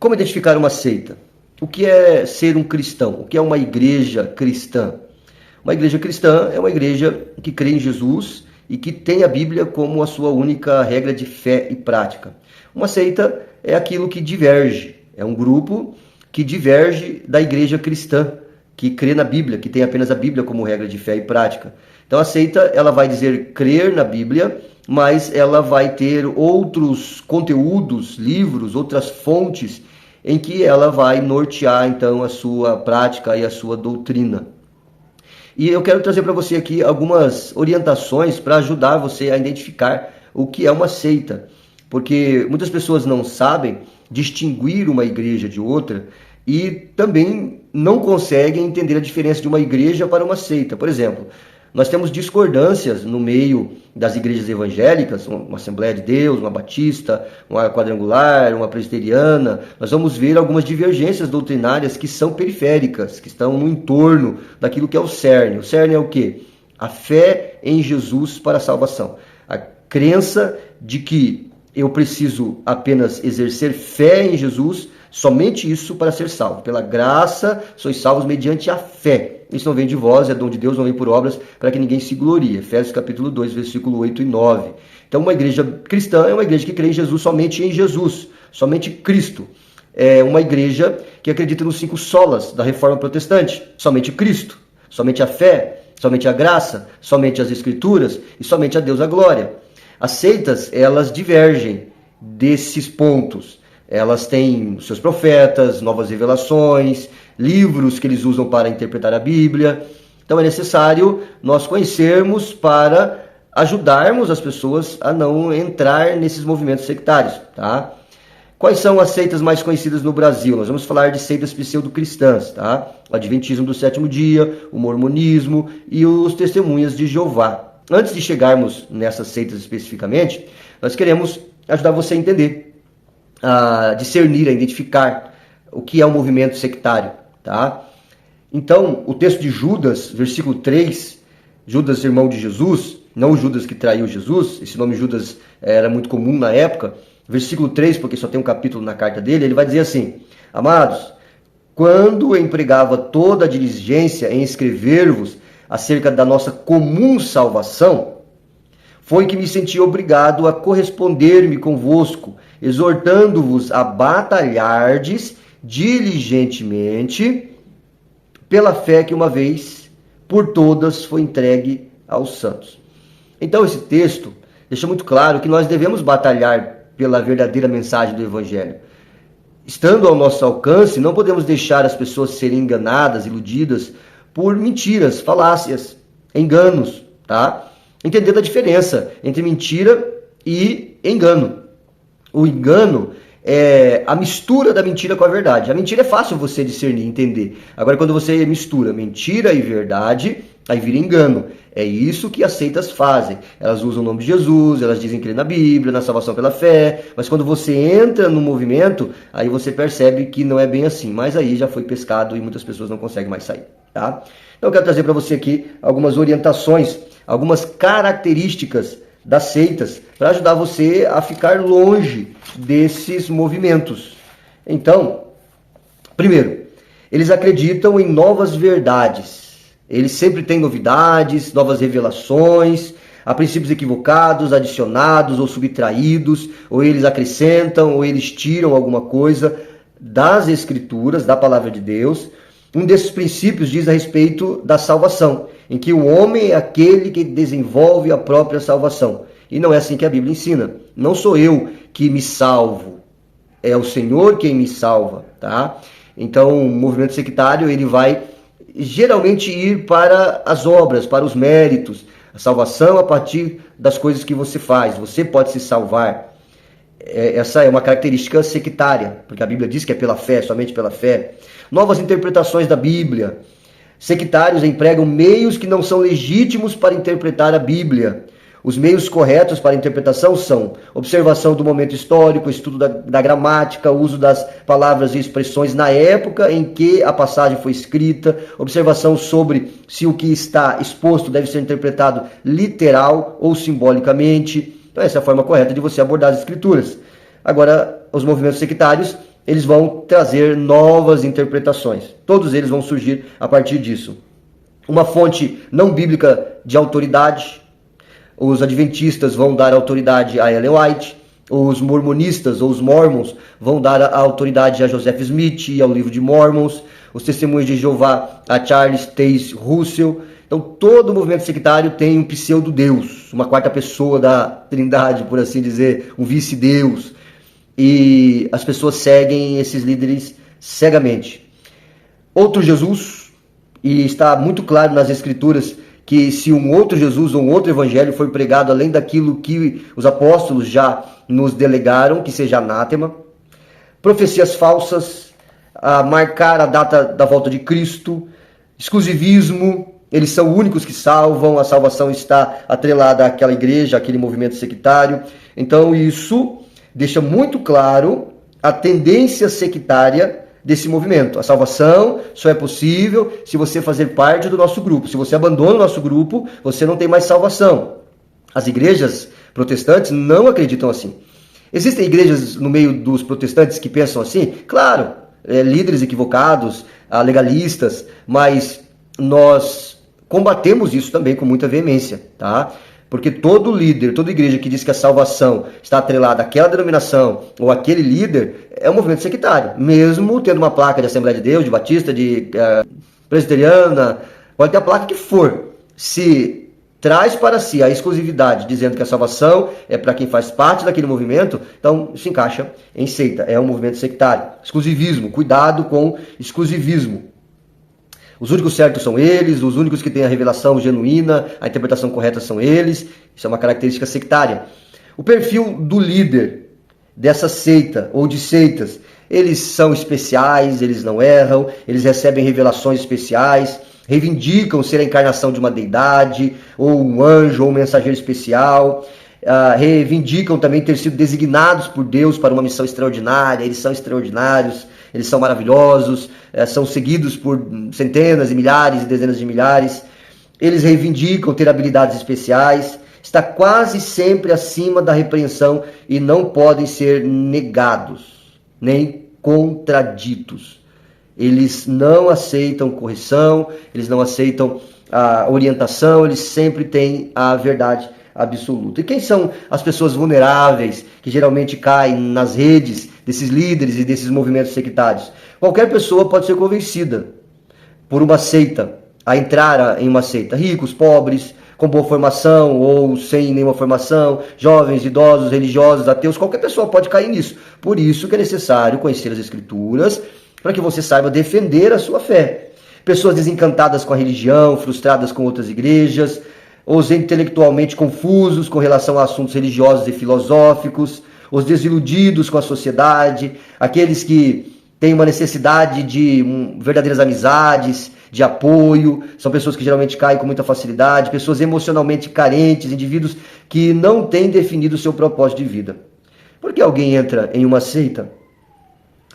Como identificar uma seita? O que é ser um cristão? O que é uma igreja cristã? Uma igreja cristã é uma igreja que crê em Jesus e que tem a Bíblia como a sua única regra de fé e prática. Uma seita é aquilo que diverge, é um grupo que diverge da igreja cristã, que crê na Bíblia, que tem apenas a Bíblia como regra de fé e prática. Então a seita, ela vai dizer crer na Bíblia, mas ela vai ter outros conteúdos, livros, outras fontes em que ela vai nortear então a sua prática e a sua doutrina. E eu quero trazer para você aqui algumas orientações para ajudar você a identificar o que é uma seita, porque muitas pessoas não sabem distinguir uma igreja de outra e também não conseguem entender a diferença de uma igreja para uma seita. Por exemplo, nós temos discordâncias no meio das igrejas evangélicas, uma Assembleia de Deus, uma Batista, uma Quadrangular, uma Presbiteriana. Nós vamos ver algumas divergências doutrinárias que são periféricas, que estão no entorno daquilo que é o cerne. O cerne é o quê? A fé em Jesus para a salvação. A crença de que eu preciso apenas exercer fé em Jesus, somente isso para ser salvo. Pela graça, sois salvos mediante a fé. Isso não vem de vós, é dom de Deus, não vem por obras, para que ninguém se glorie. Efésios capítulo 2, versículo 8 e 9. Então, uma igreja cristã é uma igreja que crê em Jesus, somente Cristo. É uma igreja que acredita nos 5 solas da Reforma Protestante. Somente Cristo, somente a fé, somente a graça, somente as Escrituras e somente a Deus a glória. As seitas, elas divergem desses pontos. Elas têm seus profetas, novas revelações, livros que eles usam para interpretar a Bíblia. Então é necessário nós conhecermos para ajudarmos as pessoas a não entrar nesses movimentos sectários, tá? Quais são as seitas mais conhecidas no Brasil? Nós vamos falar de seitas pseudo-cristãs, tá? O Adventismo do Sétimo Dia, o Mormonismo e os Testemunhas de Jeová. Antes de chegarmos nessas seitas especificamente, nós queremos ajudar você a entender, a discernir, a identificar o que é um movimento sectário, tá? Então, o texto de Judas, versículo 3, Judas, irmão de Jesus, não o Judas que traiu Jesus, esse nome Judas era muito comum na época, versículo 3, porque só tem um capítulo na carta dele, ele vai dizer assim: amados, quando empregava toda a diligência em escrever-vos acerca da nossa comum salvação, foi que me senti obrigado a corresponder-me convosco, exortando-vos a batalhardes diligentemente pela fé que uma vez por todas foi entregue aos santos. Então esse texto deixa muito claro que nós devemos batalhar pela verdadeira mensagem do Evangelho. Estando ao nosso alcance, não podemos deixar as pessoas serem enganadas, iludidas por mentiras, falácias, enganos, tá? Entendendo a diferença entre mentira e engano. O engano é a mistura da mentira com a verdade. A mentira é fácil você discernir, entender. Agora, quando você mistura mentira e verdade, aí vira engano. É isso que as seitas fazem. Elas usam o nome de Jesus, elas dizem crer na Bíblia, na salvação pela fé, mas quando você entra no movimento, aí você percebe que não é bem assim. Mas aí já foi pescado e muitas pessoas não conseguem mais sair, tá? Então eu quero trazer para você aqui algumas orientações, algumas características das seitas, para ajudar você a ficar longe desses movimentos. Então, primeiro, eles acreditam em novas verdades. Eles sempre têm novidades, novas revelações, há princípios equivocados, adicionados ou subtraídos, ou eles acrescentam, ou eles tiram alguma coisa das Escrituras, da Palavra de Deus. Um desses princípios diz a respeito da salvação, em que o homem é aquele que desenvolve a própria salvação. E não é assim que a Bíblia ensina. Não sou eu que me salvo, é o Senhor quem me salva, tá? Então, o movimento sectário, ele vai geralmente ir para as obras, para os méritos, a salvação a partir das coisas que você faz. Você pode se salvar. Essa é uma característica sectária, porque a Bíblia diz que é pela fé, somente pela fé. Novas interpretações da Bíblia. Sectários empregam meios que não são legítimos para interpretar a Bíblia. Os meios corretos para a interpretação são observação do momento histórico, estudo da gramática, uso das palavras e expressões na época em que a passagem foi escrita, observação sobre se o que está exposto deve ser interpretado literal ou simbolicamente. Então essa é a forma correta de você abordar as Escrituras. Agora, os movimentos sectários, eles vão trazer novas interpretações. Todos eles vão surgir a partir disso. Uma fonte não bíblica de autoridade. Os adventistas vão dar autoridade a Ellen White. Os mormonistas ou os mormons vão dar a autoridade a Joseph Smith e ao livro de Mormons. Os testemunhos de Jeová a Charles Taze Russell. Então todo o movimento sectário tem um pseudo-deus, uma quarta pessoa da trindade, por assim dizer, um vice-deus. E as pessoas seguem esses líderes cegamente. Outro Jesus, e está muito claro nas escrituras que se um outro Jesus ou um outro evangelho for pregado além daquilo que os apóstolos já nos delegaram, que seja anátema. Profecias falsas, marcar a data da volta de Cristo, exclusivismo, eles são únicos que salvam, a salvação está atrelada àquela igreja, àquele movimento sectário. Então isso deixa muito claro a tendência sectária desse movimento. A salvação só é possível se você fazer parte do nosso grupo. Se você abandona o nosso grupo, você não tem mais salvação. As igrejas protestantes não acreditam assim. Existem igrejas no meio dos protestantes que pensam assim? Claro, líderes equivocados, legalistas, mas nós combatemos isso também com muita veemência, tá? Porque todo líder, toda igreja que diz que a salvação está atrelada àquela denominação ou àquele líder é um movimento sectário. Mesmo tendo uma placa de Assembleia de Deus, de Batista, de Presbiteriana, pode ter a placa que for. Se traz para si a exclusividade, dizendo que a salvação é para quem faz parte daquele movimento, então isso encaixa em seita, é um movimento sectário. Exclusivismo, cuidado com exclusivismo. Os únicos certos são eles, os únicos que têm a revelação genuína, a interpretação correta são eles. Isso é uma característica sectária. O perfil do líder dessa seita ou de seitas, eles são especiais, eles não erram, eles recebem revelações especiais, reivindicam ser a encarnação de uma deidade, ou um anjo, ou um mensageiro especial. Reivindicam também ter sido designados por Deus para uma missão extraordinária. Eles são extraordinários, eles são maravilhosos, são seguidos por centenas e milhares e dezenas de milhares. Eles reivindicam ter habilidades especiais, está quase sempre acima da repreensão e não podem ser negados, nem contraditos. Eles não aceitam correção, eles não aceitam a orientação, eles sempre têm a verdade absoluta. E quem são as pessoas vulneráveis que geralmente caem nas redes desses líderes e desses movimentos sectários? Qualquer pessoa pode ser convencida por uma seita, a entrar em uma seita. Ricos, pobres, com boa formação ou sem nenhuma formação, jovens, idosos, religiosos, ateus, qualquer pessoa pode cair nisso. Por isso que é necessário conhecer as escrituras para que você saiba defender a sua fé. Pessoas desencantadas com a religião, frustradas com outras igrejas, os intelectualmente confusos com relação a assuntos religiosos e filosóficos, os desiludidos com a sociedade, aqueles que têm uma necessidade de verdadeiras amizades, de apoio, são pessoas que geralmente caem com muita facilidade, pessoas emocionalmente carentes, indivíduos que não têm definido o seu propósito de vida. Por que alguém entra em uma seita?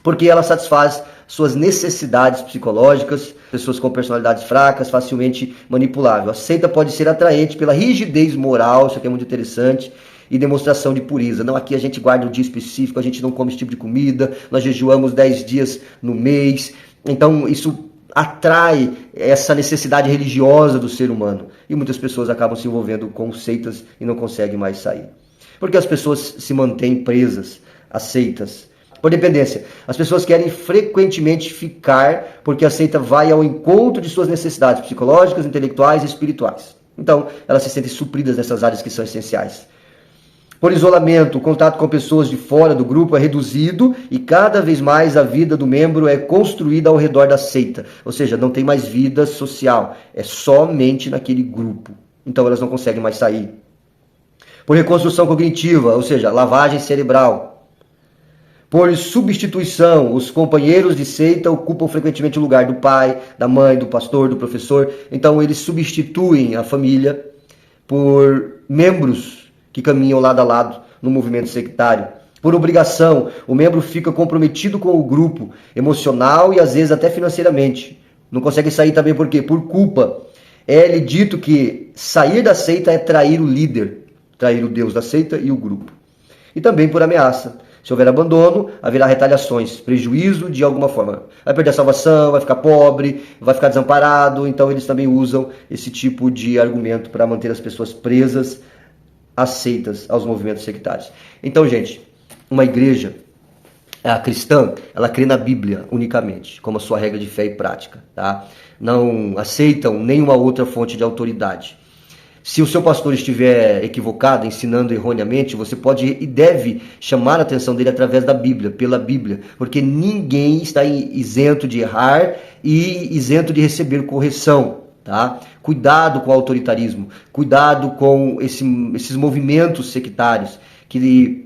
Porque ela satisfaz suas necessidades psicológicas, pessoas com personalidades fracas, facilmente manipulável. A seita pode ser atraente pela rigidez moral, isso aqui é muito interessante, e demonstração de pureza. Não, aqui a gente guarda um dia específico, a gente não come esse tipo de comida, nós jejuamos 10 dias no mês. Então isso atrai essa necessidade religiosa do ser humano. E muitas pessoas acabam se envolvendo com seitas e não conseguem mais sair. Porque as pessoas se mantêm presas a seitas? Por dependência. As pessoas querem frequentemente ficar porque a seita vai ao encontro de suas necessidades psicológicas, intelectuais e espirituais. Então, elas se sentem supridas nessas áreas que são essenciais. Por isolamento, o contato com pessoas de fora do grupo é reduzido e cada vez mais a vida do membro é construída ao redor da seita. Ou seja, não tem mais vida social, é somente naquele grupo. Então, elas não conseguem mais sair. Por reconstrução cognitiva, ou seja, lavagem cerebral. Por substituição, os companheiros de seita ocupam frequentemente o lugar do pai, da mãe, do pastor, do professor. Então eles substituem a família por membros que caminham lado a lado no movimento sectário. Por obrigação, o membro fica comprometido com o grupo, emocional e às vezes até financeiramente. Não consegue sair também por quê? Por culpa. É-lhe dito que sair da seita é trair o líder, trair o Deus da seita e o grupo. E também por ameaça. Se houver abandono, haverá retaliações, prejuízo de alguma forma. Vai perder a salvação, vai ficar pobre, vai ficar desamparado. Então eles também usam esse tipo de argumento para manter as pessoas presas, aceitas aos movimentos sectários. Então, gente, uma igreja cristã, ela crê na Bíblia unicamente, como a sua regra de fé e prática, tá? Não aceitam nenhuma outra fonte de autoridade. Se o seu pastor estiver equivocado, ensinando erroneamente, você pode e deve chamar a atenção dele através da Bíblia, pela Bíblia, porque ninguém está isento de errar e isento de receber correção, tá? Cuidado com o autoritarismo, cuidado com esses movimentos sectários que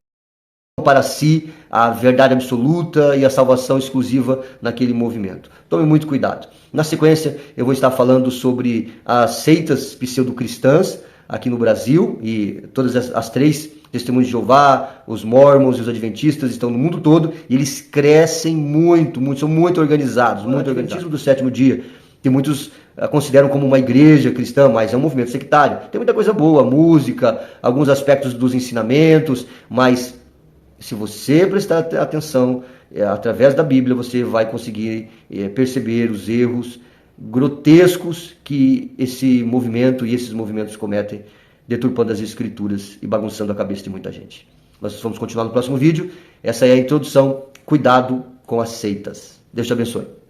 para si a verdade absoluta e a salvação exclusiva naquele movimento. Tome muito cuidado. Na sequência, eu vou estar falando sobre as seitas pseudo-cristãs aqui no Brasil, e todas as três, Testemunhos de Jeová, os Mormons e os Adventistas, estão no mundo todo, e eles crescem muito, são muito organizados, muito organizados. O Adventismo do sétimo dia, que muitos consideram como uma igreja cristã, mas é um movimento sectário. Tem muita coisa boa, música, alguns aspectos dos ensinamentos, mas se você prestar atenção, através da Bíblia, você vai conseguir perceber os erros grotescos que esse movimento e esses movimentos cometem, deturpando as escrituras e bagunçando a cabeça de muita gente. Nós vamos continuar no próximo vídeo. Essa é a introdução. Cuidado com as seitas. Deus te abençoe.